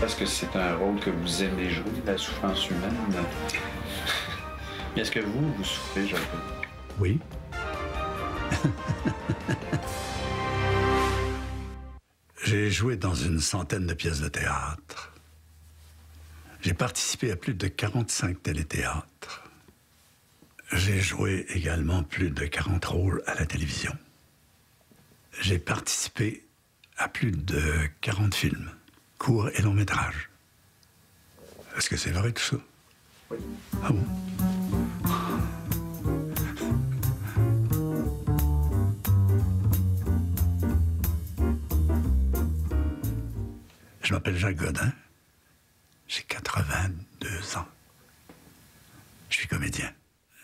Parce que c'est un rôle que vous aimez jouer, la souffrance humaine. Mais est-ce que vous souffrez, Jacob? Oui. J'ai joué dans une centaine de pièces de théâtre. J'ai participé à plus de 45 téléthéâtres. J'ai joué également plus de 40 rôles à la télévision. J'ai participé à plus de 40 films, courts et longs métrages. Est-ce que c'est vrai tout ça? Oui. Ah bon? Je m'appelle Jacques Godin. J'ai 82 ans. Je suis comédien.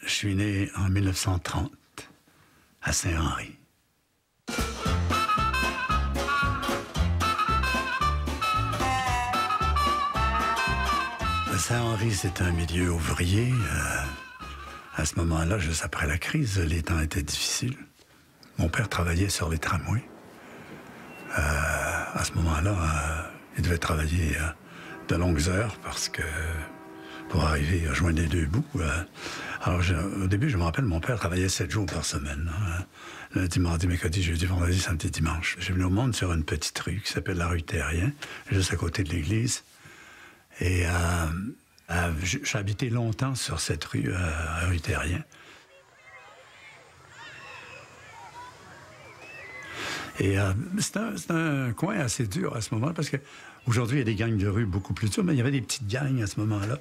Je suis né en 1930 à Saint-Henri. Saint-Henri, c'est un milieu ouvrier. À ce moment-là, juste après la crise, les temps étaient difficiles. Mon père travaillait sur les tramways. À ce moment-là, il devait travailler de longues heures parce que pour arriver à joindre les deux bouts. Alors, au début, je me rappelle, mon père travaillait 7 jours par semaine. Lundi, mardi, mercredi, jeudi, vendredi, samedi, dimanche. J'ai venu au monde sur une petite rue qui s'appelle la rue Terrien, juste à côté de l'église. Et j'ai habité longtemps sur cette rue, à rue Terrien. Et c'est un coin assez dur à ce moment-là, parce qu'aujourd'hui, il y a des gangs de rue beaucoup plus durs, mais il y avait des petites gangs à ce moment-là.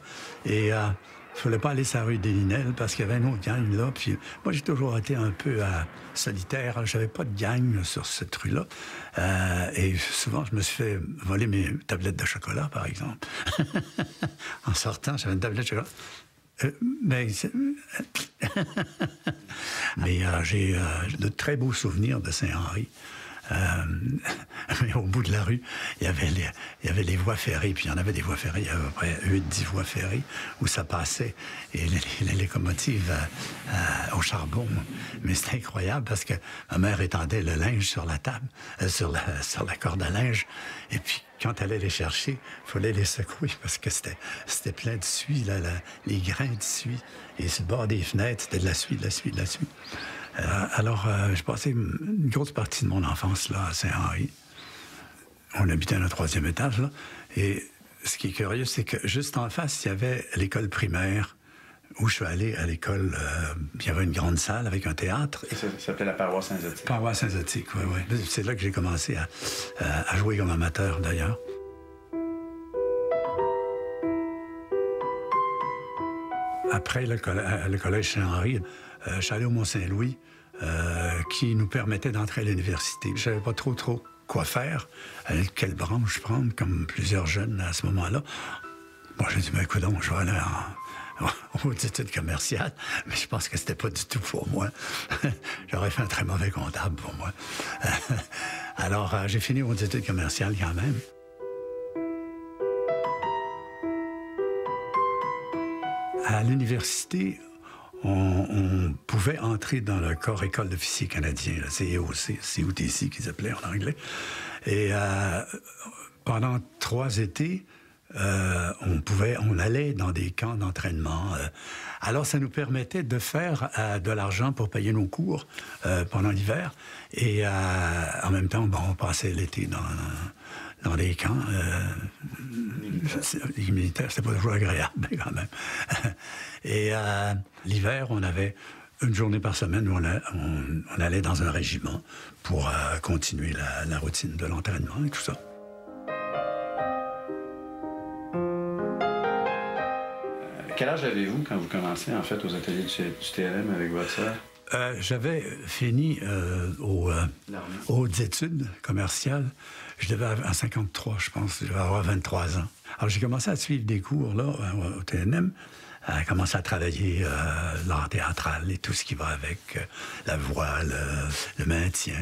Et il ne fallait pas aller sur la rue des Linelles, parce qu'il y avait une autre gang là. Puis moi, j'ai toujours été un peu solitaire. Je n'avais pas de gang sur cette rue-là. Et souvent, je me suis fait voler mes tablettes de chocolat, par exemple. En sortant, j'avais une tablette de chocolat. Mais j'ai de très beaux souvenirs de Saint-Henri. Mais au bout de la rue, il y avait les voies ferrées, puis il y en avait des voies ferrées, il y avait à peu près 8-10 voies ferrées où ça passait, et les locomotives au charbon. Mais c'était incroyable parce que ma mère étendait le linge sur la table, sur la corde à linge, et puis quand elle allait les chercher, il fallait les secouer parce que c'était plein de suie, là, les grains de suie. Et sur le bord des fenêtres, c'était de la suie, de la suie, de la suie. Alors, j'ai passé une grosse partie de mon enfance là, à Saint-Henri. On habitait à un 3e étage, là. Et ce qui est curieux, c'est que juste en face, il y avait l'école primaire où je suis allé à l'école. Il y avait une grande salle avec un théâtre. Ça s'appelait la paroisse Saint-Zotique. Paroisse Saint-Zotique, oui, oui. C'est là que j'ai commencé à jouer comme amateur, d'ailleurs. Après le collège Saint-Henri, je suis allé au Mont-Saint-Louis, qui nous permettait d'entrer à l'université. Je savais pas trop quoi faire, quelle branche prendre, comme plusieurs jeunes à ce moment-là. Bon, j'ai dit, mais écoute, je vais aller aux études commerciales, mais je pense que c'était pas du tout pour moi. J'aurais fait un très mauvais comptable pour moi. Alors, j'ai fini aux études commerciales quand même. À l'université, on pouvait entrer dans le corps École d'officiers canadiens, le CEOC, COTC qu'ils appelaient en anglais. Et pendant 3 étés, on allait dans des camps d'entraînement. Alors, ça nous permettait de faire de l'argent pour payer nos cours pendant l'hiver. Et en même temps, on passait l'été dans des camps. Les militaires, c'était pas toujours agréable, mais quand même. Et l'hiver, on avait une journée par semaine où on allait dans un régiment pour continuer la routine de l'entraînement et tout ça. Quel âge avez-vous quand vous commencez, en fait, aux ateliers du TLM avec votre sœur? J'avais fini aux hautes études commerciales. Je devais avoir, en 53, je pense, je devais avoir 23 ans. Alors, j'ai commencé à suivre des cours, là, au TNM, à commencer à travailler l'art théâtral et tout ce qui va avec la voix, le maintien,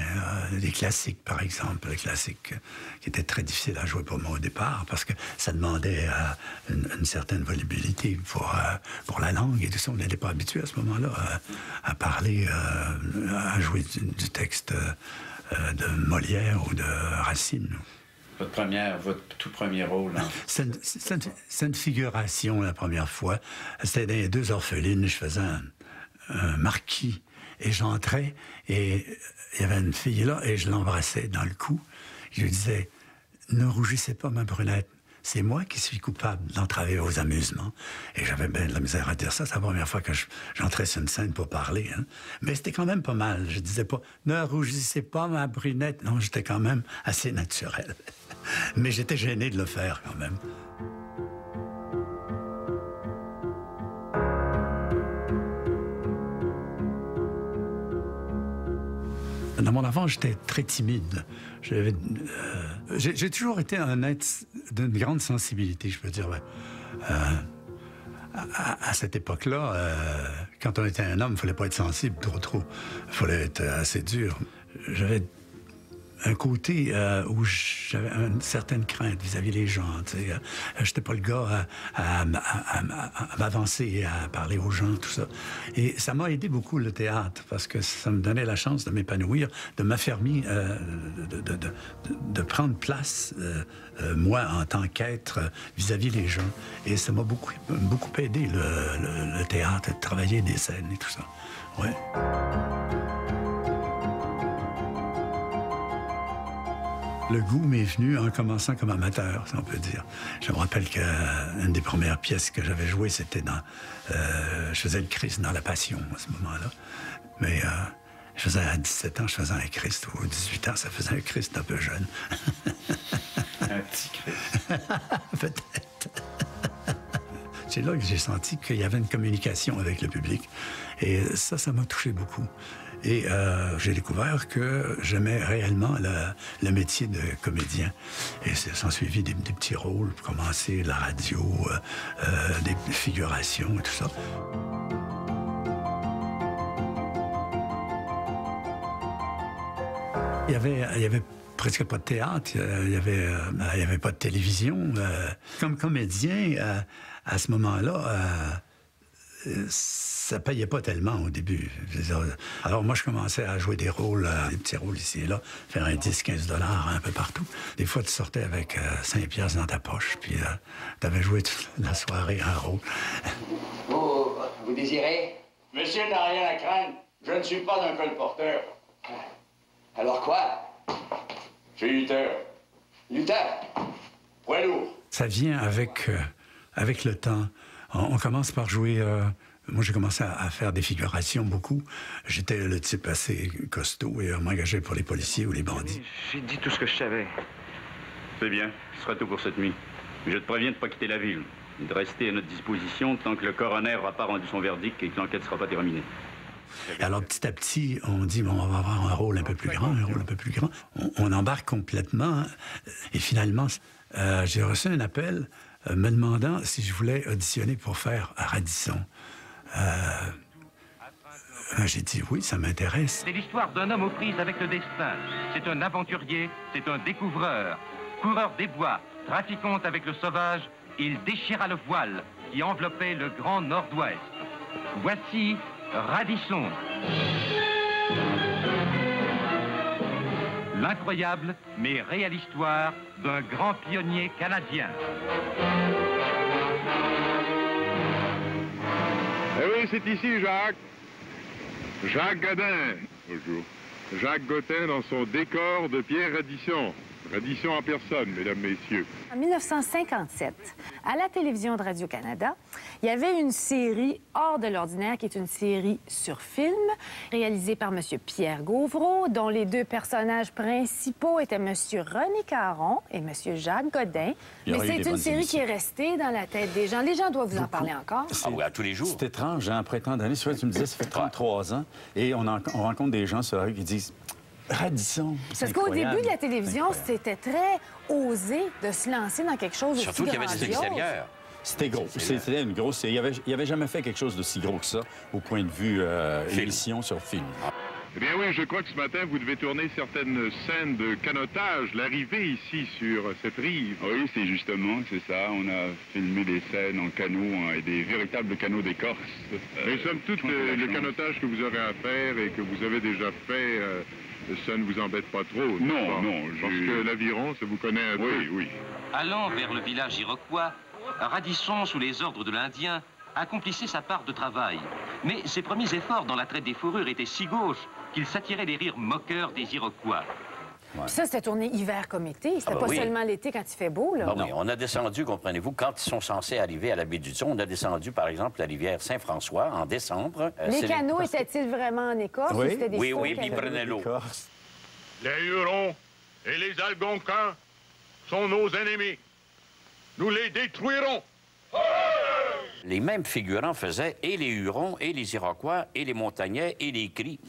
les classiques, par exemple, les classiques qui étaient très difficiles à jouer pour moi au départ, parce que ça demandait une certaine volubilité pour la langue et tout ça. On n'était pas habitué à ce moment-là à parler, à jouer du texte de Molière ou de Racine. Votre tout premier rôle. Hein. C'est une figuration la première fois. C'était dans les 2 orphelines. Je faisais un marquis et j'entrais et il y avait une fille là et je l'embrassais dans le cou. Je lui disais, ne rougissez pas, ma brunette. C'est moi qui suis coupable d'entraver vos amusements. Et j'avais bien de la misère à dire ça. C'est la première fois que j'entrais sur une scène pour parler. Hein. Mais c'était quand même pas mal. Je disais pas, ne rougissez pas, ma brunette. Non, j'étais quand même assez naturel. Mais j'étais gêné de le faire quand même. Dans mon enfance, j'étais très timide. J'ai toujours été un être d'une grande sensibilité, je peux dire. À cette époque-là, quand on était un homme, il ne fallait pas être sensible trop. Il fallait être assez dur. J'avais un côté où j'avais une certaine crainte vis-à-vis des gens. Je n'étais pas le gars à m'avancer et à parler aux gens, tout ça. Et ça m'a aidé beaucoup, le théâtre, parce que ça me donnait la chance de m'épanouir, de m'affirmer, de prendre place, moi, en tant qu'être, vis-à-vis des gens. Et ça m'a beaucoup aidé, le théâtre, de travailler des scènes et tout ça. Ouais. Le goût m'est venu en commençant comme amateur, si on peut dire. Je me rappelle qu'une des premières pièces que j'avais jouées, c'était dans... je faisais le Christ dans La Passion, à ce moment-là. Mais je faisais à 17 ans, je faisais un Christ. Ou 18 ans, ça faisait un Christ un peu jeune. Un petit Christ. Peut-être. C'est là que j'ai senti qu'il y avait une communication avec le public. Et ça m'a touché beaucoup. Et j'ai découvert que j'aimais réellement le métier de comédien. Et s'en suivi des petits rôles pour commencer, la radio, des figurations et tout ça. Il y avait presque pas de théâtre, il y avait pas de télévision. Comme comédien, à ce moment-là, ça payait pas tellement au début. Alors moi, je commençais à jouer des rôles, des petits rôles ici et là, faire un 10-15 $ un peu partout. Des fois, tu sortais avec 5 piastres dans ta poche, puis tu avais joué toute la soirée un rôle. Vous désirez? Monsieur n'a rien à craindre. Je ne suis pas un colporteur. Alors quoi? Je suis lutteur. Lutteur? Poids lourd. Ça vient avec le temps. On commence par jouer... moi, j'ai commencé à faire des figurations beaucoup. J'étais le type assez costaud et on m'engageait pour les policiers ou les bandits. J'ai dit tout ce que je savais. C'est bien. Ce sera tout pour cette nuit. Je te préviens de ne pas quitter la ville et de rester à notre disposition tant que le coroner n'aura pas rendu son verdict et que l'enquête ne sera pas terminée. Alors, petit à petit, on dit, bon, on va avoir un rôle un peu plus grand, On embarque complètement. Et finalement, j'ai reçu un appel me demandant si je voulais auditionner pour faire Radisson. J'ai dit oui, ça m'intéresse. C'est l'histoire d'un homme aux prises avec le destin. C'est un aventurier, c'est un découvreur. Coureur des bois, trafiquant avec le sauvage, il déchira le voile qui enveloppait le grand nord-ouest. Voici Radisson. L'incroyable mais réelle histoire d'un grand pionnier canadien. Eh oui, c'est ici, Jacques. Jacques Godin. Bonjour. Jacques Godin dans son décor de Pierre Radisson. Radisson en personne, mesdames, messieurs. En 1957, à la télévision de Radio-Canada, il y avait une série hors de l'ordinaire qui est une série sur film, réalisée par M. Pierre Gauvreau, dont les 2 personnages principaux étaient M. René Caron et M. Jacques Godin. Mais c'est une série qui est restée dans la tête des gens. Les gens doivent vous en parler encore. Ah oui, à tous les jours. C'est étrange, hein, après tant d'années. Tu me disais, ça fait 33 ans, et on rencontre des gens sur la rue qui disent... Radisson. Parce qu'au début de la télévision, c'était très osé de se lancer dans quelque chose de surtout qu'il y avait de l'extérieur. C'était gros. C'était une grosse série. Il avait jamais fait quelque chose de si gros que ça, au point de vue émission sur film. Eh bien oui, je crois que ce matin, vous devez tourner certaines scènes de canotage, l'arrivée ici sur cette rive. Oui, c'est justement, c'est ça. On a filmé des scènes en canot et des véritables canots d'écorce. Mais somme toute, le canotage que vous aurez à faire et que vous avez déjà fait Ça ne vous embête pas trop? Non, non, Parce que l'aviron, ça vous connaît un peu. Oui, oui. Allant vers le village iroquois, Radisson, sous les ordres de l'Indien, accomplissait sa part de travail. Mais ses premiers efforts dans la traite des fourrures étaient si gauches qu'il s'attirait les rires moqueurs des Iroquois. Puis ça, c'était tourné hiver comme été. C'était pas seulement l'été quand il fait beau, là. Oui, on a descendu, comprenez-vous, quand ils sont censés arriver à la baie du Thon, on a descendu, par exemple, la rivière Saint-François en décembre. Les canaux étaient-ils vraiment en Écosse? Oui, ou c'était des oui, faux puis ils canaux? prenaient l'eau. Les Hurons et les Algonquins sont nos ennemis. Nous les détruirons. Les mêmes figurants faisaient et les Hurons, et les Iroquois, et les Montagnais, et les Cris,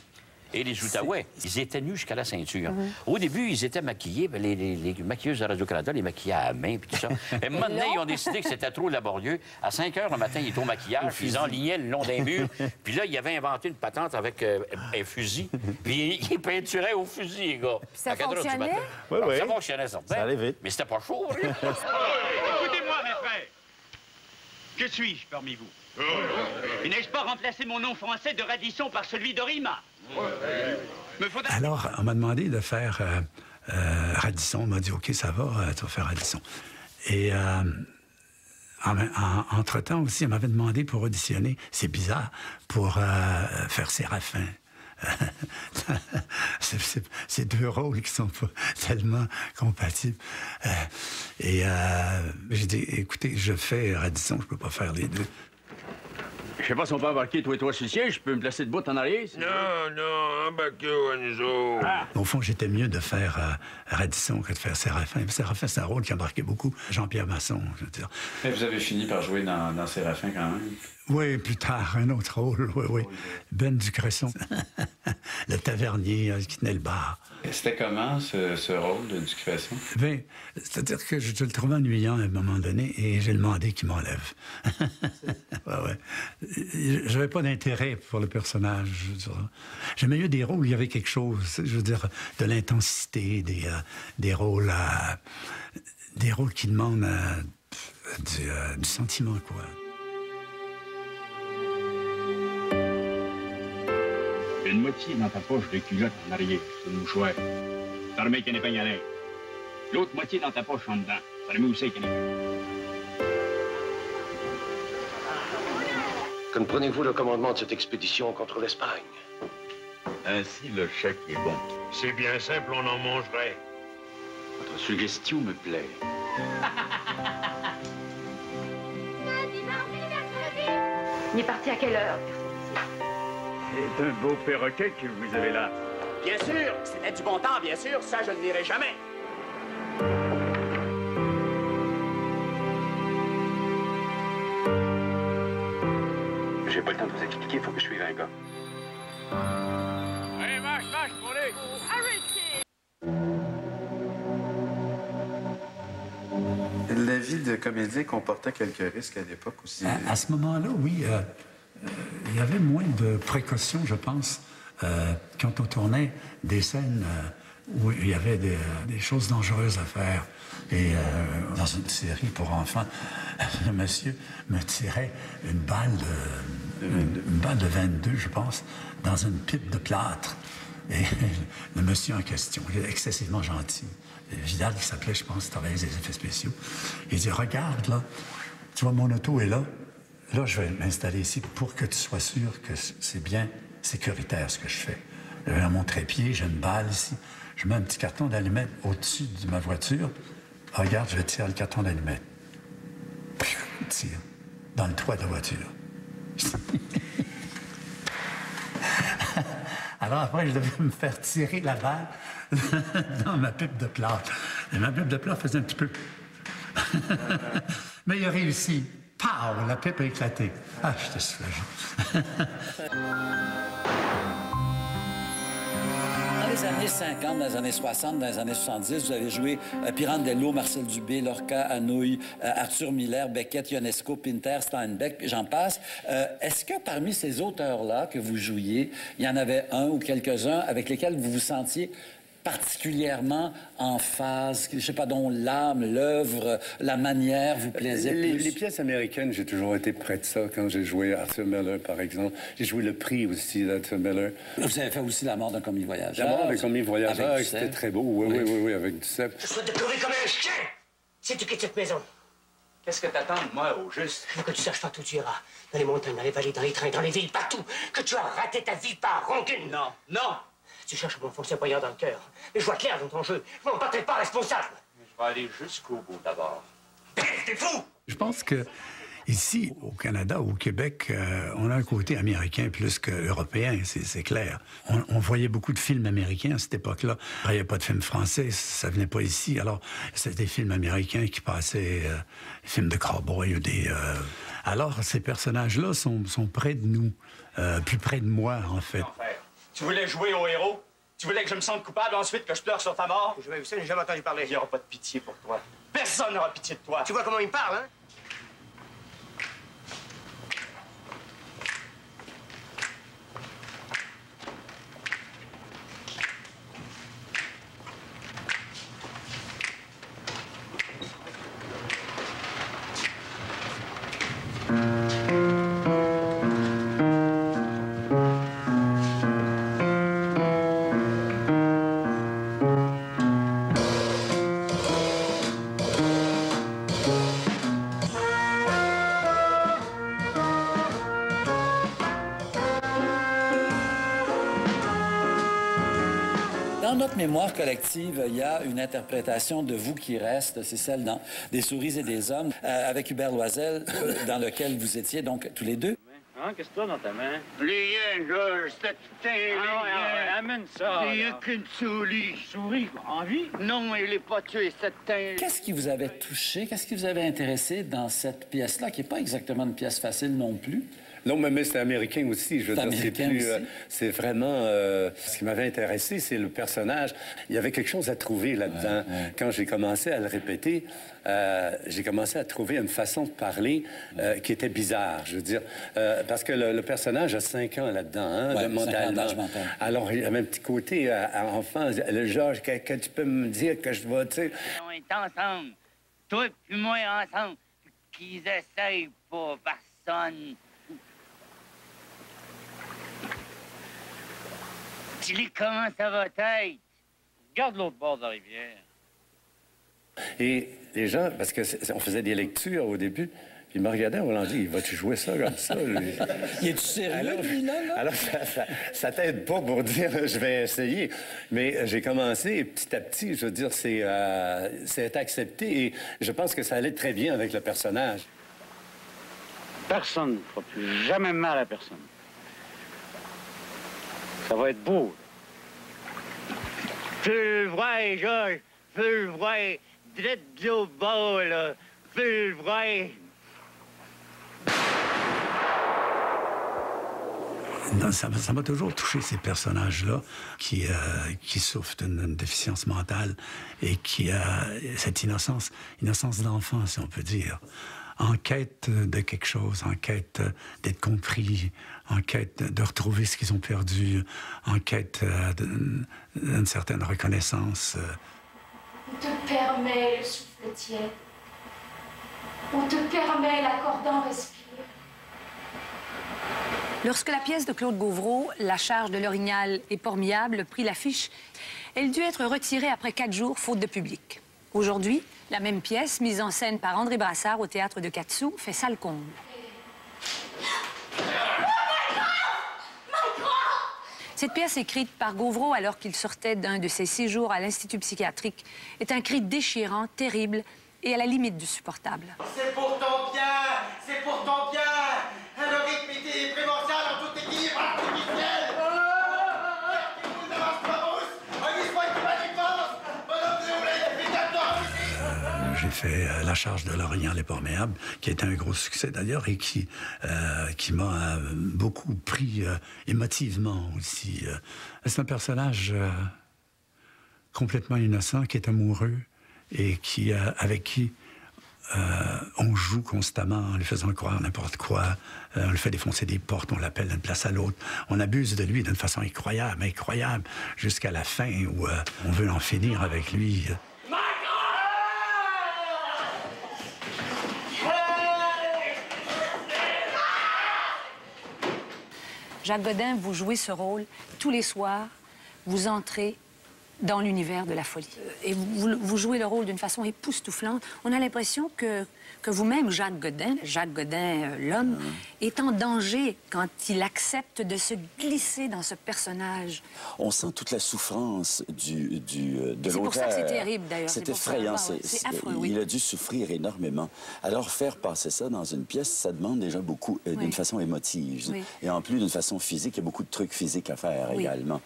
et les Outaouais. Ils étaient nus jusqu'à la ceinture. Au début, ils étaient maquillés. Les maquilleuses de Radio-Canada les maquillaient à la main, puis tout ça. Et maintenant, ils ont décidé que c'était trop laborieux. À 5 heures le matin, ils étaient au maquillage, puis ils enlignaient le long d'un mur. Puis là, ils avaient inventé une patente avec un fusil. Puis ils peinturaient au fusil, les gars. Puis ça À 4 heures du fonctionnait? matin. Oui, oui. Ça fonctionnait, certain. Ça allait vite. Mais c'était pas chaud, hein? Écoutez-moi, mes frères. Que suis-je parmi vous? Et n'ai-je pas remplacé mon nom français de Radisson par celui de Rima? Alors, on m'a demandé de faire Radisson. On m'a dit, OK, ça va, tu vas faire Radisson. Et entre-temps aussi, on m'avait demandé pour auditionner, c'est bizarre, pour faire Séraphin. C'est deux rôles qui sont pas tellement compatibles. J'ai dit, écoutez, je fais Radisson, je peux pas faire les deux. Je sais pas si on peut embarquer toi et toi sur le siège. Je peux me placer debout en arrière? Non, embarquez-vous à nous autres. Au fond, j'étais mieux de faire Radisson que de faire Séraphin. Séraphin, c'est un rôle qui a marqué beaucoup Jean-Pierre Masson, je veux dire. Mais vous avez fini par jouer dans Séraphin quand même? Oui, plus tard, un autre rôle, oui. Ben Ducresson, le tavernier qui tenait le bar. C'était comment, ce rôle de Ducresson? Bien, c'est-à-dire que je le trouvais ennuyant à un moment donné et j'ai demandé qu'il m'enlève. Ouais. J'avais pas d'intérêt pour le personnage. J'aimais mieux des rôles où il y avait quelque chose, je veux dire, de l'intensité, des rôles qui demandent du sentiment, quoi. Une moitié dans ta poche de culotte en arrière, c'est une mouchoir. Ça remet qu'il y en ait pas y aller. L'autre moitié dans ta poche en dedans. Ça remet aussi qu'il y en ait. Comprenez-vous le commandement de cette expédition contre l'Espagne? Ainsi, le chèque est bon. C'est bien simple, on en mangerait. Votre suggestion me plaît. Il est parti à quelle heure? C'est un beau perroquet que vous avez là. Bien sûr, c'était du bon temps, bien sûr. Ça, je ne dirai jamais. J'ai pas le temps de vous expliquer, il faut que je suive un gars. Allez, marche, pour les... La vie de comédien comportait quelques risques à l'époque aussi. À ce moment-là, oui, il y avait moins de précautions, je pense, quand on tournait des scènes où il y avait des choses dangereuses à faire. Et dans une série pour enfants, le monsieur me tirait une balle de 22, je pense, dans une pipe de plâtre. Et le monsieur en question, il est excessivement gentil. Vidal, qui s'appelait, je pense, travaillait des effets spéciaux. Il dit, regarde, là, tu vois, mon auto est là. Là, je vais m'installer ici pour que tu sois sûr que c'est bien sécuritaire, ce que je fais. À mon trépied, j'ai une balle ici. Je mets un petit carton d'allumettes au-dessus de ma voiture. Regarde, je vais tirer le carton d'allumettes. Tire. Dans le toit de la voiture. Alors après, je devais me faire tirer la balle dans ma pipe de plâtre. Et ma pipe de plâtre faisait un petit peu... Mais il a réussi. Pow! La pipe a éclaté. Ah, j'étais soulagé. Dans les années 50, dans les années 60, dans les années 70, vous avez joué Pirandello, Marcel Dubé, Lorca, Hanoï, Arthur Miller, Beckett, Ionesco, Pinter, Steinbeck, j'en passe. Est-ce que parmi ces auteurs-là que vous jouiez, il y en avait un ou quelques-uns avec lesquels vous vous sentiez particulièrement en phase, je sais pas, dont l'âme, l'œuvre, la manière vous plaisait plus? Les pièces américaines, j'ai toujours été près de ça. Quand j'ai joué Arthur Miller, par exemple, j'ai joué Le Prix aussi d'Arthur Miller. Vous avez fait aussi La mort d'un commis voyageur. La mort d'un commis voyageur, c'était très beau. Oui, avec du cèpe. Je souhaite te crever comme un chien si tu quittes cette maison. Qu'est-ce que t'attends de moi, au juste? Je veux que tu saches partout où tu iras. Dans les montagnes, dans les vallées, dans les trains, dans les villes, partout. Que tu as raté ta vie par rancune. Non, non! Tu cherches à m'enfoncer un poignard dans le cœur. Mais je vois clair dans ton jeu. Je m'en porterai pas responsable. Je vais aller jusqu'au bout d'abord. T'es fou! Je pense que ici, au Canada, au Québec, on a un côté américain plus qu'européen, c'est clair. On voyait beaucoup de films américains à cette époque-là. Il n'y avait pas de films français, ça venait pas ici. Alors, c'était des films américains qui passaient, des films de cowboys ou des... Alors, ces personnages-là sont près de nous, plus près de moi, en fait. Tu voulais jouer au héros? Tu voulais que je me sente coupable ensuite, que je pleure sur ta mort? Je vais j'ai jamais entendu parler. Il n'y aura pas de pitié pour toi. Personne n'aura pitié de toi. Tu vois comment il me parle, hein? Dans notre mémoire collective, il y a une interprétation de vous qui reste, c'est celle dans Des souris et des hommes, avec Hubert Loisel, dans lequel vous étiez donc tous les deux. Hein, qu'est-ce que tu as dans ta main? Rien, Georges, c'est Amène ça. Il n'y a qu'une souris. Souris, en vie? Non, il n'est pas tué, c'est un... Qu'est-ce qui vous avait touché, qu'est-ce qui vous avait intéressé dans cette pièce-là, qui n'est pas exactement une pièce facile non plus? Non, mais c'est américain aussi. Je veux dire, c'est vraiment... ce qui m'avait intéressé, c'est le personnage. Il y avait quelque chose à trouver là-dedans. Quand j'ai commencé à le répéter, j'ai commencé à trouver une façon de parler qui était bizarre. Je veux dire, parce que le personnage a 5 ans là-dedans, hein, mentalement. Alors, il y avait un petit côté enfant. Le Georges, que tu peux me dire que je vais, tu sais... On est ensemble. Toi puis moi ensemble. Qu'ils essayent pas personne. Dis-lui comment ça va être. Regarde l'autre bord de la rivière. Et les gens, parce qu'on faisait des lectures au début, puis ils me regardaient, on leur dit, vas-tu jouer ça comme ça? Lui? Il est-tu sérieux, lui, là? Alors, ça t'aide pas pour dire, je vais essayer. Mais j'ai commencé, et petit à petit, je veux dire, c'est accepté, et je pense que ça allait très bien avec le personnage. Personne ne fera plus jamais mal à personne. Ça va être beau. Tu le vois, Georges. Tu le vois. Drette de l'autre bord, là. Tu le vois. Non, ça m'a toujours touché, ces personnages-là qui souffrent d'une déficience mentale et qui a cette innocence d'enfant, si on peut dire. En quête de quelque chose, en quête d'être compris, en quête de retrouver ce qu'ils ont perdu, en quête d'une certaine reconnaissance. On te permet le souffle tiède. On te permet l'accordant respirer. Lorsque la pièce de Claude Gauvreau, La charge de l'Orignal et Port-Miable, prit l'affiche, elle dut être retirée après 4 jours, faute de public. Aujourd'hui, la même pièce, mise en scène par André Brassard au théâtre de Quat'Sous, fait salle comble. Cette pièce, écrite par Gauvreau alors qu'il sortait d'un de ses séjours à l'Institut psychiatrique, est un cri déchirant, terrible et à la limite du supportable. C'est pour ton bien! C'est pour ton bien! Le rythme est primordial en tout équilibre artificiel! J'ai fait La charge de l'Orignal et Port-Miable, qui a été un gros succès d'ailleurs et qui m'a beaucoup pris émotivement aussi. C'est un personnage complètement innocent, qui est amoureux et avec qui on joue constamment en lui faisant croire n'importe quoi. On le fait défoncer des portes, on l'appelle d'une place à l'autre. On abuse de lui d'une façon incroyable, incroyable, jusqu'à la fin où on veut en finir avec lui. Jacques Godin, vous jouez ce rôle tous les soirs, vous entrez dans l'univers de la folie. Et vous jouez le rôle d'une façon époustouflante. On a l'impression que vous-même, Jacques Godin, l'homme, est en danger quand il accepte de se glisser dans ce personnage. On sent toute la souffrance de l'auteur. C'est pour ça que c'est terrible, d'ailleurs. C'est effrayant. C'est affreux, oui. Il a dû souffrir énormément. Alors, faire passer ça dans une pièce, ça demande déjà beaucoup, d'une façon émotive. Oui. Et en plus, d'une façon physique, il y a beaucoup de trucs physiques à faire également.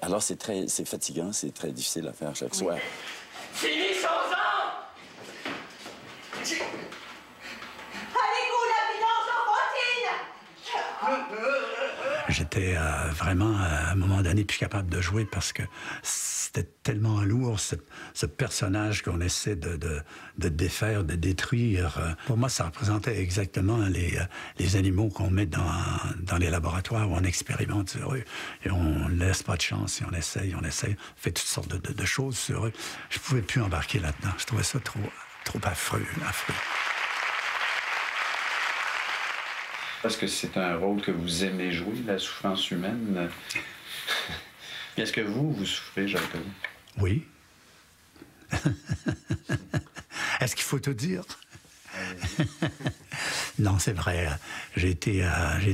Alors, c'est fatigant. C'est très difficile à faire chaque soir. Fini sans ans! Allez-vous la vidange en J'étais vraiment, à un moment donné, plus capable de jouer parce que c'était tellement lourd, ce personnage qu'on essaie de défaire, de détruire. Pour moi, ça représentait exactement les animaux qu'on met dans les laboratoires où on expérimente sur eux. Et on ne laisse pas de chance, et on essaye, on fait toutes sortes de choses sur eux. Je ne pouvais plus embarquer là-dedans. Je trouvais ça trop affreux. Parce que c'est un rôle que vous aimez jouer, la souffrance humaine. Est-ce que vous souffrez, Jacques Godin? Oui. Est-ce qu'il faut te dire? Non, c'est vrai. J'ai été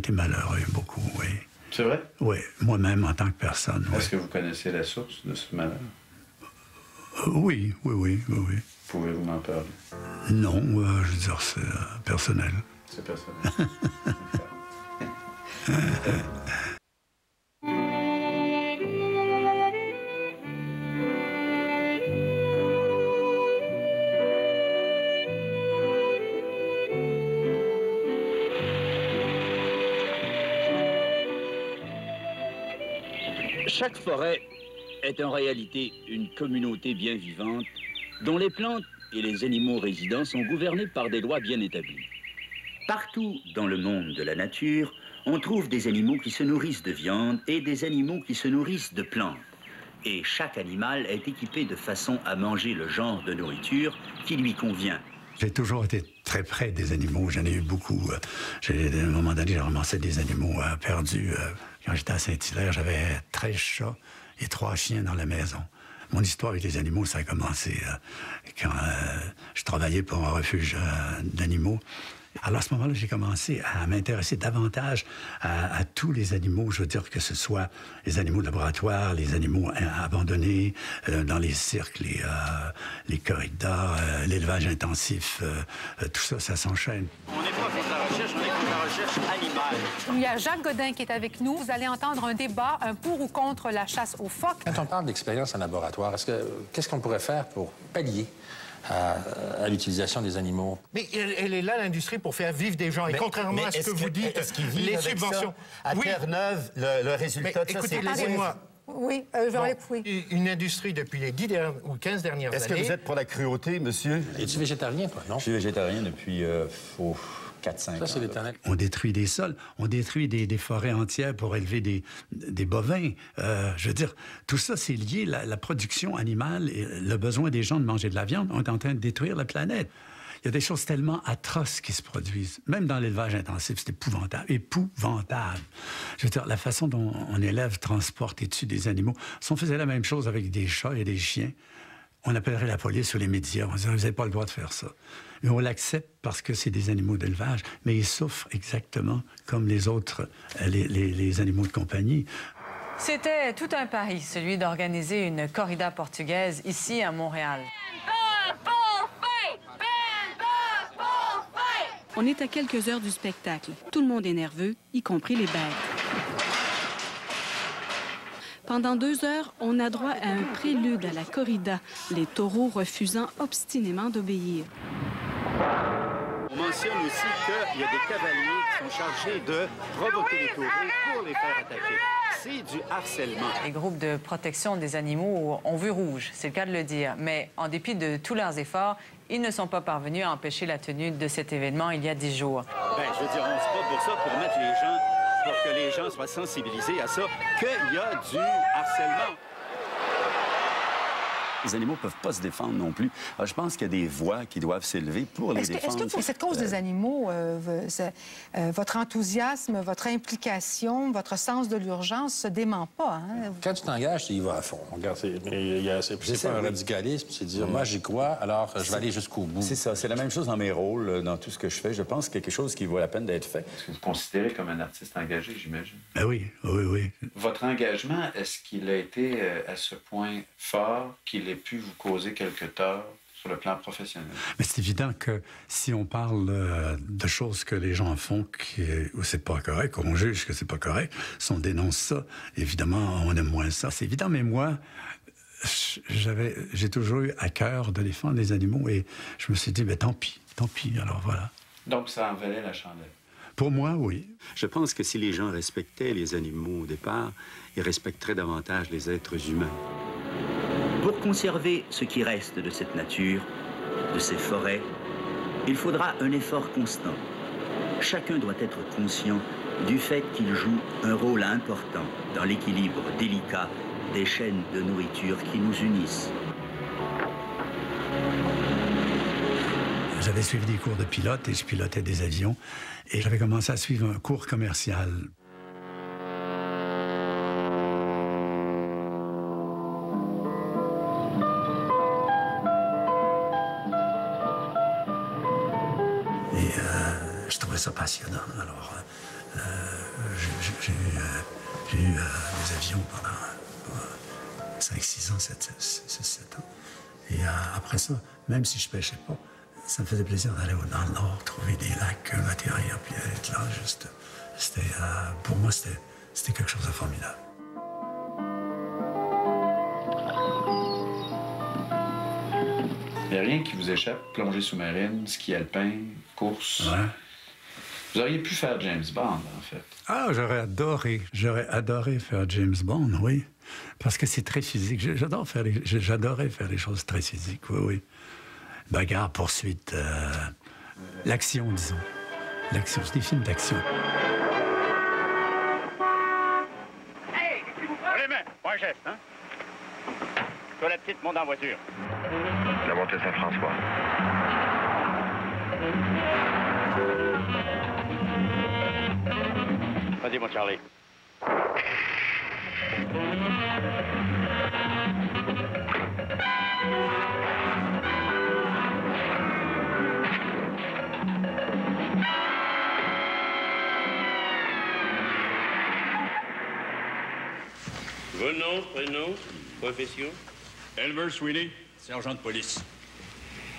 malheureux beaucoup, oui. C'est vrai? Oui, moi-même en tant que personne. Est-ce que vous connaissez la source de ce malheur? Oui. Pouvez-vous m'en parler? Non, je veux dire, c'est personnel. C'est personnel. Chaque forêt est en réalité une communauté bien vivante dont les plantes et les animaux résidents sont gouvernés par des lois bien établies. Partout dans le monde de la nature, on trouve des animaux qui se nourrissent de viande et des animaux qui se nourrissent de plantes. Et chaque animal est équipé de façon à manger le genre de nourriture qui lui convient. J'ai toujours été très près des animaux. J'en ai eu beaucoup. À un moment donné, j'ai ramassé des animaux perdus. Quand j'étais à Saint-Hilaire, j'avais 13 chats et 3 chiens dans la maison. Mon histoire avec les animaux, ça a commencé quand je travaillais pour un refuge d'animaux. Alors, à ce moment-là, j'ai commencé à m'intéresser davantage à tous les animaux. Je veux dire que ce soit les animaux de laboratoire, les animaux abandonnés dans les cirques, les corridas, l'élevage intensif. Tout ça, ça s'enchaîne. On n'est pas contre la recherche, on est contre la recherche animale. Il y a Jacques Godin qui est avec nous. Vous allez entendre un débat, un pour ou contre la chasse aux phoques. Quand on parle d'expérience en laboratoire, qu'est-ce qu'on pourrait faire pour pallier à l'utilisation des animaux? Mais elle est là, l'industrie, pour faire vivre des gens. Et contrairement à ce que vous dites, les subventions... À Terre-Neuve, le résultat de ça, c'est... Laissez-moi... Oui, oui. Une industrie depuis les 10 ou 15 dernières années... Est-ce que vous êtes pour la cruauté, monsieur? Es-tu végétarien, toi, non? Je suis végétarien depuis 4-5 ans. Ça, c'est l'éternel. On détruit des sols, on détruit des forêts entières pour élever des bovins. Je veux dire, tout ça, c'est lié, la production animale et le besoin des gens de manger de la viande. On est en train de détruire la planète. Il y a des choses tellement atroces qui se produisent. Même dans l'élevage intensif, c'est épouvantable. Épouvantable. Je veux dire, la façon dont on élève, transporte et tue des animaux. Si on faisait la même chose avec des chats et des chiens, on appellerait la police ou les médias. On dirait, vous n'avez pas le droit de faire ça. Mais on l'accepte parce que c'est des animaux d'élevage. Mais ils souffrent exactement comme les autres, les animaux de compagnie. C'était tout un pari, celui d'organiser une corrida portugaise ici à Montréal. On est à quelques heures du spectacle. Tout le monde est nerveux, y compris les bêtes. Pendant 2 heures, on a droit à un prélude à la corrida, les taureaux refusant obstinément d'obéir. On mentionne aussi qu'il y a des cavaliers qui sont chargés de provoquer les taureaux pour les faire attaquer. C'est du harcèlement. Les groupes de protection des animaux ont vu rouge, c'est le cas de le dire. Mais en dépit de tous leurs efforts, ils ne sont pas parvenus à empêcher la tenue de cet événement il y a 10 jours. Bien, je veux dire, on se bat pour ça, pour mettre les gens, pour que les gens soient sensibilisés à ça, qu'il y a du harcèlement. Les animaux ne peuvent pas se défendre non plus. Alors, je pense qu'il y a des voix qui doivent s'élever pour les défendre. Est-ce que pour cette cause des animaux, votre enthousiasme, votre implication, votre sens de l'urgence se dément pas, hein? Quand tu t'engages, tu y vas à fond. Regarde, c'est pas un radicalisme, c'est dire, moi, j'y crois, alors je vais aller jusqu'au bout. C'est ça, c'est la même chose dans mes rôles, dans tout ce que je fais. Je pense quelque chose qui vaut la peine d'être fait. Est-ce que vous considérez comme un artiste engagé, j'imagine? Ben oui, oui, oui. Votre engagement, est-ce qu'il a été à ce point fort qu'il ait pu vous causer quelque tort sur le plan professionnel? Mais c'est évident que si on parle de choses que les gens font où c'est pas correct, qu'on juge que c'est pas correct, si on dénonce ça, évidemment, on aime moins ça. C'est évident, mais moi, j'ai toujours eu à cœur de défendre les animaux et je me suis dit, ben tant pis, alors voilà. Donc ça en valait la chandelle? Pour moi, oui. Je pense que si les gens respectaient les animaux au départ, ils respecteraient davantage les êtres humains. Pour conserver ce qui reste de cette nature, de ces forêts, il faudra un effort constant. Chacun doit être conscient du fait qu'il joue un rôle important dans l'équilibre délicat des chaînes de nourriture qui nous unissent. J'avais suivi des cours de pilote et je pilotais des avions et j'avais commencé à suivre un cours commercial. Je trouvais ça passionnant. Alors, j'ai eu des avions pendant 5-6 ans, 7 ans. Et après ça, même si je pêchais pas, ça me faisait plaisir d'aller dans le nord, trouver des lacs, atterrir, puis être là, juste. Pour moi, c'était quelque chose de formidable. Il n'y a rien qui vous échappe? Plongée sous-marine, ski alpin, course? Ouais. Vous auriez pu faire James Bond, en fait. Ah, j'aurais adoré faire James Bond, oui. Parce que c'est très physique. J'adorais faire les choses très physiques, oui, oui. Bagarre, poursuite, l'action, disons. L'action, c'est des films d'action. Hey, les mains, point geste, hein? Toi, la petite, monte en voiture. La montée Saint-François. Vas-y, mon Charlie. Votre nom, prénom, profession? Elmer Sweeney, sergent de police.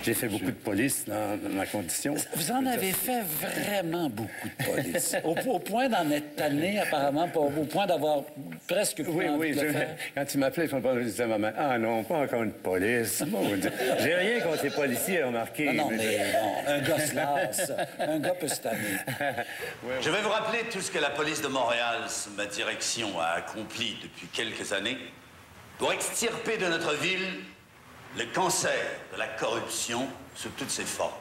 J'ai fait beaucoup de police dans ma condition. Vous en avez fait vraiment beaucoup de police. Au point d'en être tanné, apparemment, au point d'avoir presque plus envie de le faire. Quand tu m'appelais, je disais à maman, ah non, pas encore une police. J'ai rien contre les policiers, remarquez. Non, mais bon, un gars se lasse. Un gars peut se tanner. Je vais vous rappeler tout ce que la police de Montréal, sous ma direction, a accompli depuis quelques années pour extirper de notre ville le cancer de la corruption sous toutes ses formes.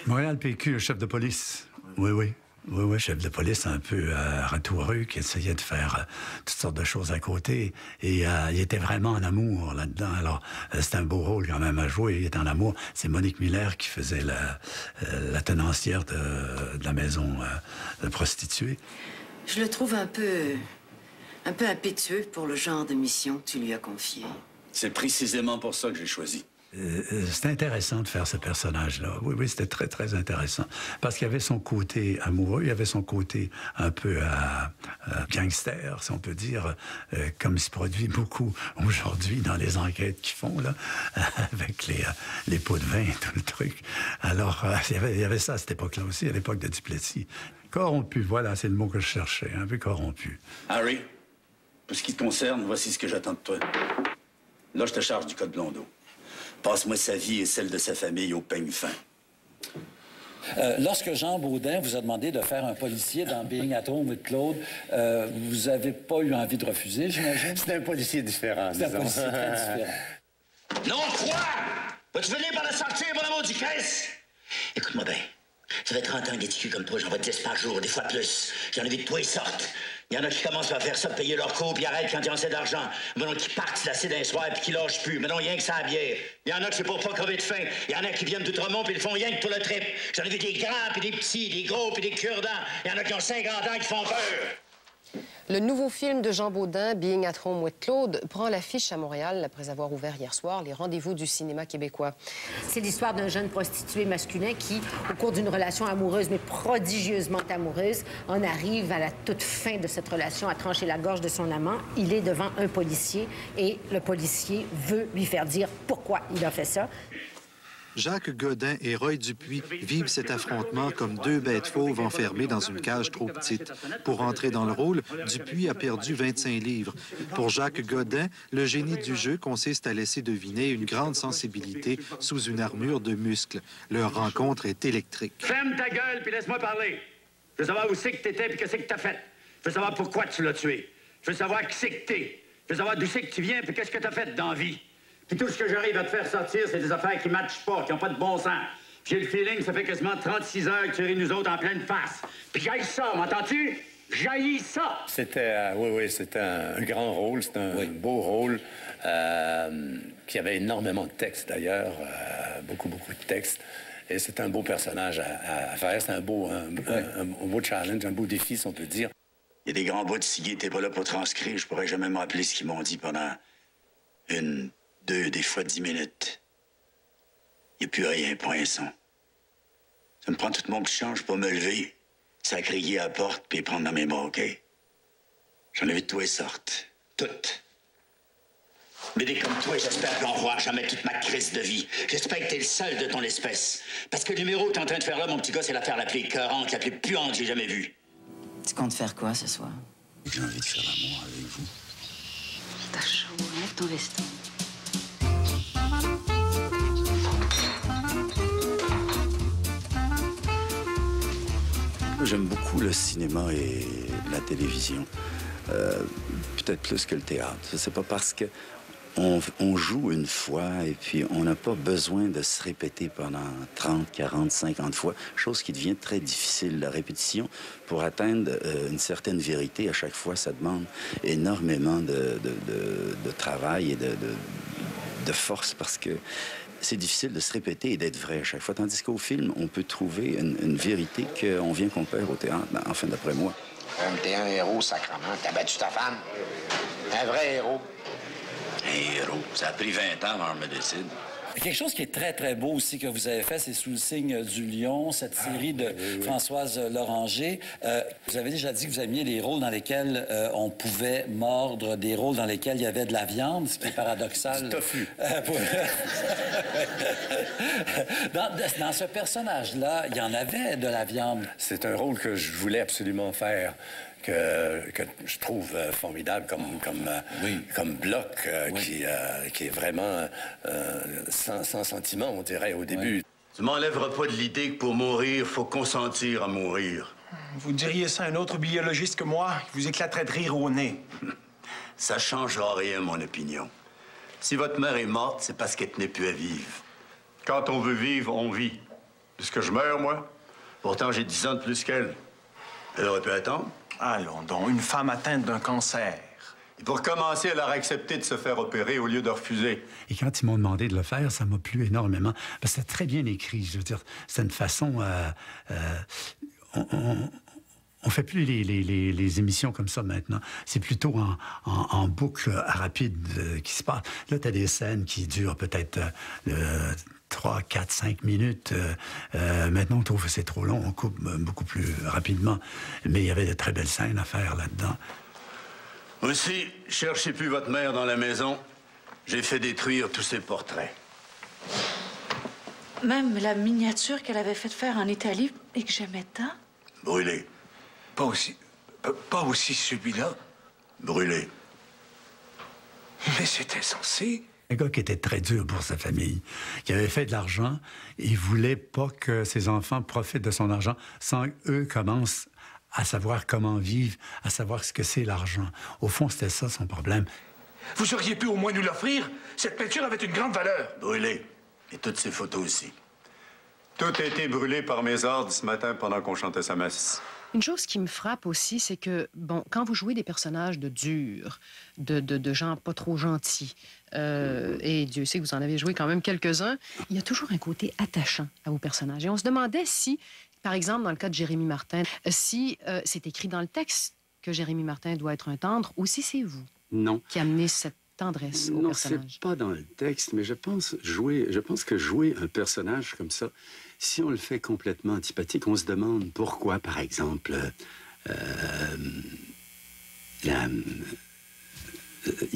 Montréal PQ, le chef de police. Oui, oui. Oui, oui, chef de police un peu ratoureux qui essayait de faire toutes sortes de choses à côté. Et il était vraiment en amour là-dedans. Alors, c'était un beau rôle quand même à jouer. Il était en amour. C'est Monique Miller qui faisait la tenancière de la maison de prostituées. Je le trouve un peu impétueux pour le genre de mission que tu lui as confiée. C'est précisément pour ça que j'ai choisi. C'était intéressant de faire ce personnage-là. Oui, oui, c'était très, très intéressant. Parce qu'il y avait son côté amoureux, il y avait son côté un peu gangster, si on peut dire, comme il se produit beaucoup aujourd'hui dans les enquêtes qu'ils font, là, avec les pots de vin et tout le truc. Alors, il y avait ça à cette époque-là aussi, à l'époque de Duplessis. Corrompu, voilà, c'est le mot que je cherchais, un peu corrompu. Harry, pour ce qui te concerne, voici ce que j'attends de toi. Là, je te charge du code Blondeau. Passe-moi sa vie et celle de sa famille au peigne fin. Lorsque Jean Baudin vous a demandé de faire un policier dans Being at Home with Claude, vous n'avez pas eu envie de refuser, j'imagine? C'est un policier différent, C'est un policier très différent. Non, quoi? Vas-tu venir par la sortir, mon amour du caisse? Écoute-moi bien. Ça fait 30 ans des petits culs comme toi, j'en vois 10 par jour, des fois plus. J'en ai vu de toi, ils sortent. Il y en a qui commencent à faire ça, payer leur cours, puis arrêtent quand ils ont assez d'argent. Mais non, qui partent lassés d'un soir, puis qui lâchent plus. Mais non, rien que ça à bière. Il y en a qui c'est pour pas crever de faim. Il y en a qui viennent d'Outremont, puis ils font rien que pour le trip. J'en ai vu des grands, puis des petits, des gros, puis des cure-dents. Il y en a qui ont 50 ans qui font peur. Le nouveau film de Jean Baudin, Being at Home with Claude, prend l'affiche à Montréal après avoir ouvert hier soir les rendez-vous du cinéma québécois. C'est l'histoire d'un jeune prostitué masculin qui, au cours d'une relation amoureuse, mais prodigieusement amoureuse, en arrive à la toute fin de cette relation à trancher la gorge de son amant. Il est devant un policier et le policier veut lui faire dire pourquoi il a fait ça. Jacques Godin et Roy Dupuis vivent cet affrontement comme deux bêtes fauves enfermées dans une cage trop petite. Pour entrer dans le rôle, Dupuis a perdu 25 livres. Pour Jacques Godin, le génie du jeu consiste à laisser deviner une grande sensibilité sous une armure de muscles. Leur rencontre est électrique. Ferme ta gueule puis laisse-moi parler. Je veux savoir où c'est que t'étais puis qu'est-ce que t'as fait. Je veux savoir pourquoi tu l'as tué. Je veux savoir qui c'est que t'es. Je veux savoir d'où c'est que tu viens puis qu'est-ce que t'as fait dans la vie. Puis tout ce que j'arrive à te faire sortir, c'est des affaires qui matchent pas, qui ont pas de bon sens. J'ai le feeling que ça fait quasiment 36 heures que tu ris nous autres en pleine face. Puis j'haïs ça, m'entends-tu? J'haïs ça! C'était, oui, c'était un grand rôle, c'était un beau rôle, qui avait énormément de texte d'ailleurs, beaucoup de texte. Et c'est un beau personnage à faire, c'est un beau challenge, un beau défi, si on peut dire. Il y a des grands bouts de ciguer, t'es pas là pour transcrire, je pourrais jamais me rappeler ce qu'ils m'ont dit pendant 1, 2, des fois 10 minutes. Il n'y a plus rien, point son. Ça me prend tout mon petit change pour me lever, s'accréguer à la porte, puis prendre dans mes bras, OK? J'en ai vu de toutes sortes. Toutes. Mais des comme toi, j'espère qu'en revoir jamais toute ma crise de vie. J'espère que t'es le seul de ton espèce. Parce que le numéro que t'es en train de faire là, mon petit gars, c'est l'affaire la plus écœurante, la plus puante que j'ai jamais vue. Tu comptes faire quoi ce soir? J'ai envie de faire l'amour avec vous. T'as chaud, enlève ton veston. J'aime beaucoup le cinéma et la télévision. Peut-être plus que le théâtre. C'est pas parce que on joue une fois et puis on n'a pas besoin de se répéter pendant 30, 40, 50 fois, chose qui devient très difficile. La répétition, pour atteindre une certaine vérité, à chaque fois, ça demande énormément de travail et de force parce que c'est difficile de se répéter et d'être vrai à chaque fois. Tandis qu'au film, on peut trouver une vérité qu'on vient qu'on perd au théâtre, enfin, d'après moi. T'es un héros, sacrement. T'as battu ta femme. Un vrai héros. Un héros. Ça a pris 20 ans avant que je me décide. Quelque chose qui est très, très beau aussi que vous avez fait, c'est Sous le signe du lion, cette série de Françoise Loranger. Vous avez déjà dit que vous aimiez les rôles dans lesquels on pouvait mordre, des rôles dans lesquels il y avait de la viande, ce qui est paradoxal. Du tofu. Dans ce personnage-là, il y en avait de la viande. C'est un rôle que je voulais absolument faire. Que je trouve formidable comme bloc qui est vraiment sans sentiment, on dirait, au début. Tu m'enlèveras pas de l'idée que pour mourir, faut consentir à mourir. Vous diriez ça à un autre biologiste que moi, il vous éclaterait de rire au nez. Ça changera rien, mon opinion. Si votre mère est morte, c'est parce qu'elle tenait plus à vivre. Quand on veut vivre, on vit. Est-ce que je meurs, moi? Pourtant, j'ai 10 ans de plus qu'elle. Elle aurait pu attendre. Allons donc, une femme atteinte d'un cancer. Et pour commencer, elle a accepté de se faire opérer au lieu de refuser. Et quand ils m'ont demandé de le faire, ça m'a plu énormément. Parce que c'était très bien écrit. Je veux dire, c'est une façon... on fait plus les émissions comme ça maintenant. C'est plutôt en boucle rapide qui se passe. Là, tu as des scènes qui durent peut-être 3, 4, 5 minutes. Maintenant, on trouve que c'est trop long. On coupe beaucoup plus rapidement. Mais il y avait de très belles scènes à faire là-dedans. Aussi, cherchez plus votre mère dans la maison. J'ai fait détruire tous ses portraits. Même la miniature qu'elle avait fait faire en Italie et que j'aimais tant. Brûlé. Pas aussi celui-là. Brûlé. Mais c'était censé. Un gars qui était très dur pour sa famille, qui avait fait de l'argent. Il voulait pas que ses enfants profitent de son argent sans qu'eux commencent à savoir comment vivre, à savoir ce que c'est l'argent. Au fond, c'était ça son problème. Vous auriez pu au moins nous l'offrir? Cette peinture avait une grande valeur. Brûlée. Et toutes ces photos aussi. Tout a été brûlé par mes ordres ce matin pendant qu'on chantait sa messe. Une chose qui me frappe aussi, c'est que, bon, quand vous jouez des personnages de durs, de gens pas trop gentils, et Dieu sait que vous en avez joué quand même quelques-uns, il y a toujours un côté attachant à vos personnages. Et on se demandait si, par exemple, dans le cas de Jérémy Martin, si c'est écrit dans le texte que Jérémy Martin doit être un tendre, ou si c'est vous qui amenez cette tendresse au personnage. Non, c'est pas dans le texte, mais je pense que jouer un personnage comme ça, si on le fait complètement antipathique, on se demande pourquoi, par exemple,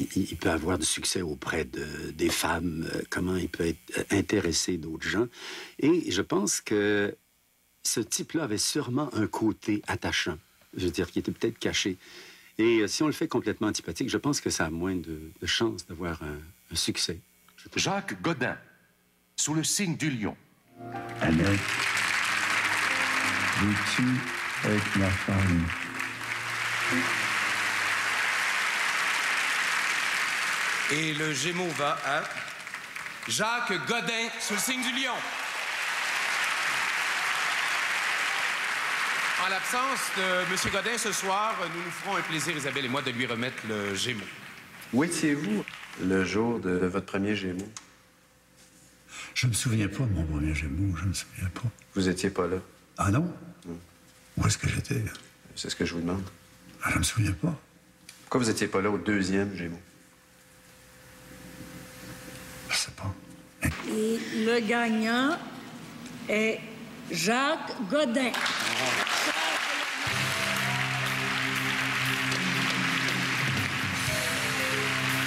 il peut avoir du succès auprès des femmes, comment il peut être intéressé d'autres gens. Et je pense que ce type-là avait sûrement un côté attachant, je veux dire, qui était peut-être caché. Et si on le fait complètement antipathique, je pense que ça a moins de chances d'avoir un succès. Jacques Godin, sous le signe du lion. Annette, vis-tu avec ma femme? Et le Gémeaux va à Jacques Godin, sous le signe du lion. En l'absence de M. Godin ce soir, nous nous ferons un plaisir, Isabelle et moi, de lui remettre le Gémeaux. Où étiez-vous le jour de votre premier Gémeaux? Je me souviens pas de mon premier Gémeaux, je me souviens pas. Vous étiez pas là? Ah non? Où est-ce que j'étais? C'est ce que je vous demande. Ah, je me souviens pas. Pourquoi vous étiez pas là au deuxième Gémeaux? Je sais pas. Et le gagnant est Jacques Godin.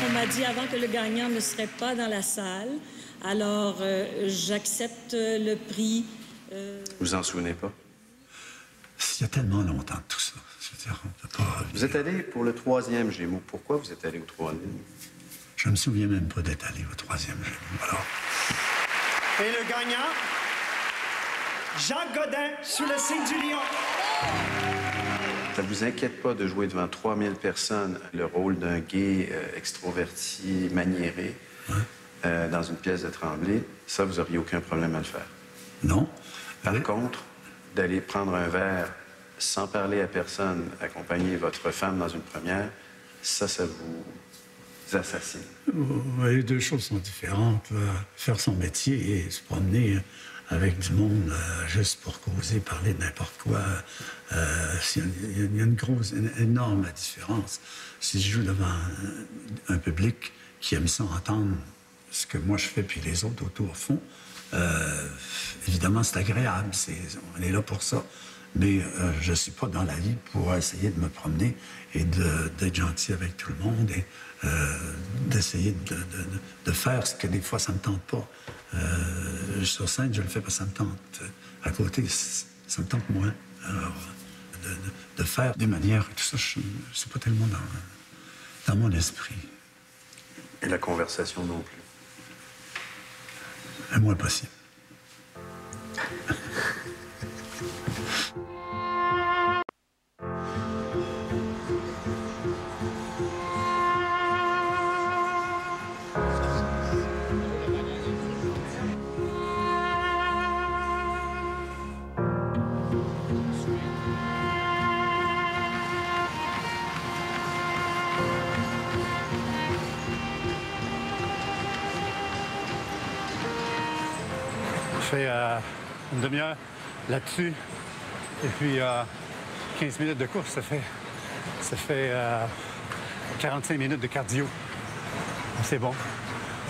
On m'a dit avant que le gagnant ne serait pas dans la salle. Alors, j'accepte le prix. Vous en souvenez pas? Il y a tellement longtemps tout ça. Je veux dire, on peut pas... Vous êtes allé pour le troisième Gémeaux. Pourquoi vous êtes allé au troisième? Je me souviens même pas d'être allé au troisième Gémeaux. Alors... Et le gagnant, Jacques Godin, sous le signe du lion. Ça vous inquiète pas de jouer devant 3000 personnes le rôle d'un gay extroverti, maniéré, dans une pièce de Tremblay? Ça, vous auriez aucun problème à le faire? Non. Par contre, d'aller prendre un verre sans parler à personne, accompagner votre femme dans une première, ça vous assassine. Les deux choses sont différentes. Faire son métier et se promener avec du monde juste pour causer, parler de n'importe quoi, il y a une énorme différence. Si je joue devant un public qui aime ça entendre ce que moi je fais puis les autres autour font, évidemment c'est agréable, on est là pour ça. Mais je ne suis pas dans la vie pour essayer de me promener et d'être gentil avec tout le monde et d'essayer de faire ce que des fois ça ne me tente pas. Sur scène, je le fais parce que ça me tente. À côté, ça me tente moins. Alors, de faire des manières, tout ça, c'est pas tellement dans mon esprit. Et la conversation non plus? Le moins possible. Je fais une demi-heure là-dessus. Et puis 15 minutes de course, ça fait 45 minutes de cardio. C'est bon.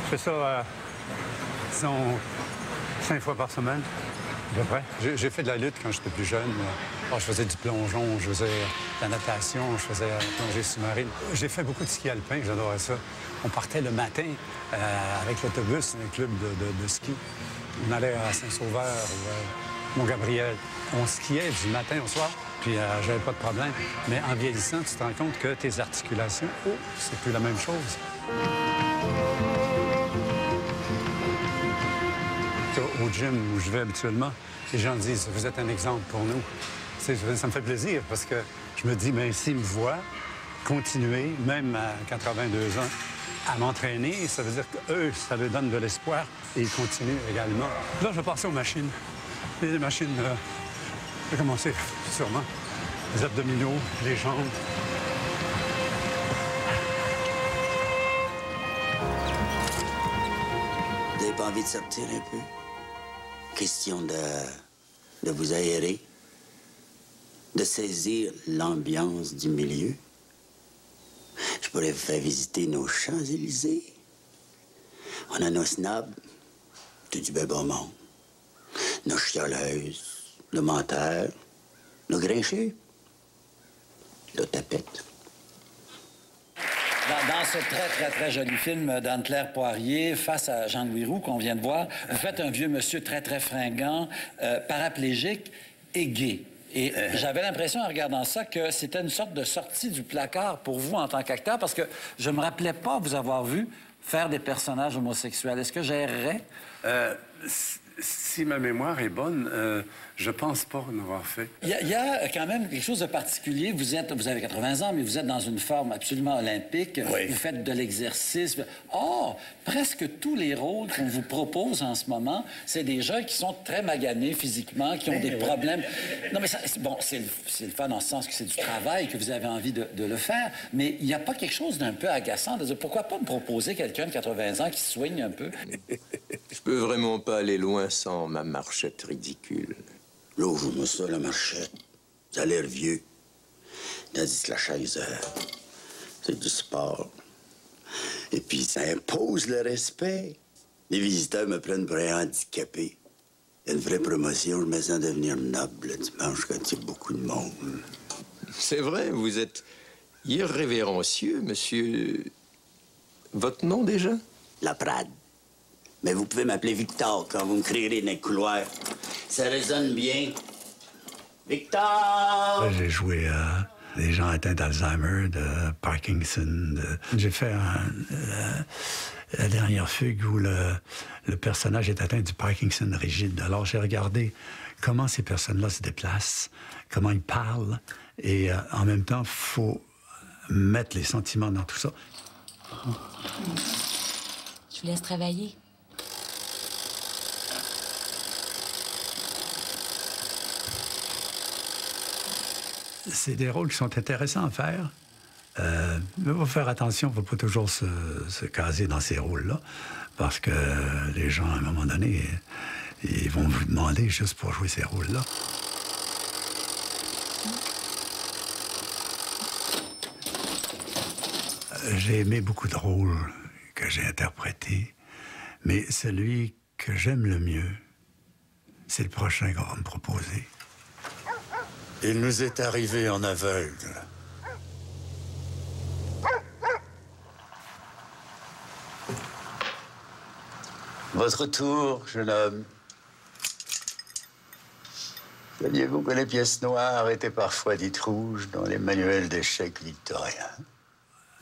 Je fais ça, disons, 5 fois par semaine, à peu près. J'ai fait de la lutte quand j'étais plus jeune. Je faisais du plongeon, je faisais de la natation, je faisais la plongée sous-marine. J'ai fait beaucoup de ski alpin, j'adorais ça. On partait le matin avec l'autobus, un club de ski. On allait à Saint-Sauveur ou Mont-Gabriel. On skiait du matin au soir, puis j'avais pas de problème. Mais en vieillissant, tu te rends compte que tes articulations, c'est plus la même chose. gym où je vais habituellement, les gens disent « Vous êtes un exemple pour nous ». Ça me fait plaisir parce que je me dis, bien, s'ils me voient continuer, même à 82 ans, à m'entraîner, ça veut dire qu'eux, ça leur donne de l'espoir et ils continuent également. Là, je vais passer aux machines. Les machines, je vais commencer sûrement. Les abdominaux, les jambes. Vous n'avez pas envie de sortir un peu? Question de vous aérer, de saisir l'ambiance du milieu. Je pourrais vous faire visiter nos Champs-Élysées. On a nos snobs, tout du bien bon monde. Nos chialeuses, nos menteurs, nos grincheux, nos tapettes. Dans ce très joli film d'Anne-Claire Poirier, face à Jean-Louis Roux, qu'on vient de voir, vous faites un vieux monsieur très fringant, paraplégique et gay. Et j'avais l'impression, en regardant ça, que c'était une sorte de sortie du placard pour vous en tant qu'acteur, parce que je me rappelais pas vous avoir vu faire des personnages homosexuels. Est-ce que j'errais? Si ma mémoire est bonne, je pense pas en avoir fait. Il y a quand même quelque chose de particulier. Vous avez 80 ans, mais vous êtes dans une forme absolument olympique. Oui. Vous faites de l'exercice. Or, presque tous les rôles qu'on vous propose en ce moment, c'est des gens qui sont très maganés physiquement, qui ont des problèmes. Non, mais c'est le fun dans ce sens que c'est du travail, que vous avez envie de le faire, mais il n'y a pas quelque chose d'un peu agaçant de dire pourquoi pas me proposer quelqu'un de 80 ans qui soigne un peu? Je peux vraiment pas aller loin sans ma marchette ridicule. L'ouvre-moi ça, la marchette. Ça a l'air vieux. Tandis que la chaise, c'est du sport. Et puis, ça impose le respect. Les visiteurs me prennent pour un handicapé. Il y a une vraie promotion, je me sens devenir noble le dimanche quand il y a beaucoup de monde. C'est vrai, vous êtes irrévérencieux, monsieur... Votre nom, déjà? Laprade. Mais vous pouvez m'appeler Victor quand vous me crierez dans les couloirs. Ça résonne bien. Victor! J'ai joué à des gens atteints d'Alzheimer, de Parkinson. J'ai fait la dernière fugue où le personnage est atteint du Parkinson rigide. Alors j'ai regardé comment ces personnes-là se déplacent, comment ils parlent, et en même temps, il faut mettre les sentiments dans tout ça. Je vous laisse travailler. C'est des rôles qui sont intéressants à faire. Mais il faut faire attention, il ne faut pas toujours se caser dans ces rôles-là, parce que les gens, à un moment donné, ils vont vous demander juste pour jouer ces rôles-là. J'ai aimé beaucoup de rôles que j'ai interprétés, mais celui que j'aime le mieux, c'est le prochain qu'on va me proposer. Il nous est arrivé en aveugle. Votre tour, jeune homme. Saviez-vous que les pièces noires étaient parfois dites rouges dans les manuels d'échecs victoriens?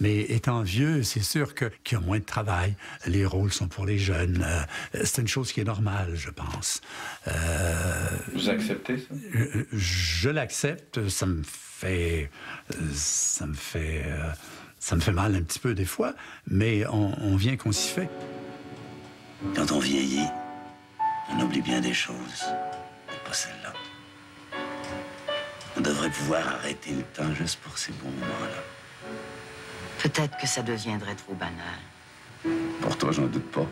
Mais étant vieux, c'est sûr qu'il y a moins de travail. Les rôles sont pour les jeunes. C'est une chose qui est normale, je pense. Vous acceptez ça? Je l'accepte. Ça me fait mal un petit peu des fois, mais on vient qu'on s'y fait. Quand on vieillit, on oublie bien des choses, mais pas celle-là. On devrait pouvoir arrêter le temps juste pour ces bons moments-là. Peut-être que ça deviendrait trop banal. Pour toi, j'en doute pas.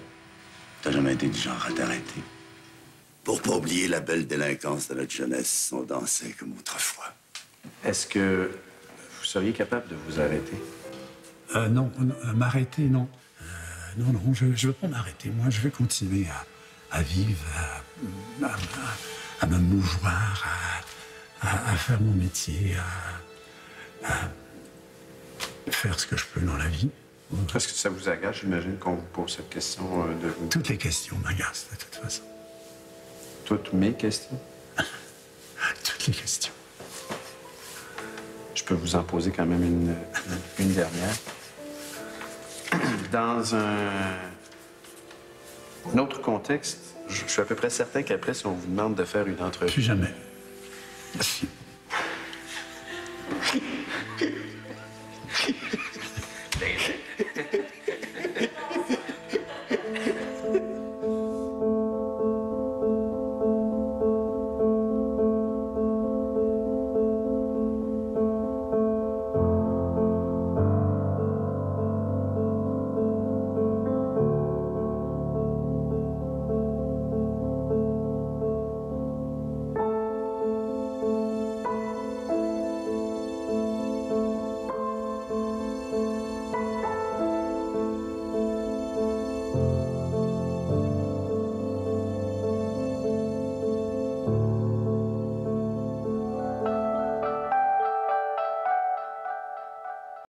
T'as jamais été du genre à t'arrêter. Pour pas oublier la belle délinquance de notre jeunesse, on dansait comme autrefois. Est-ce que vous seriez capable de vous arrêter? Non, m'arrêter, non. Non, je ne veux pas m'arrêter. Moi, je vais continuer à vivre, à me mouvoir, à faire mon métier, à faire ce que je peux dans la vie. Est-ce que ça vous agace, j'imagine, qu'on vous pose cette question de vous? Toutes les questions m'agacent, de toute façon. Toutes mes questions? Toutes les questions. Je peux vous en poser quand même une dernière. Dans Un autre contexte, je suis à peu près certain qu'après, si on vous demande de faire une entrevue... Plus jamais. Si.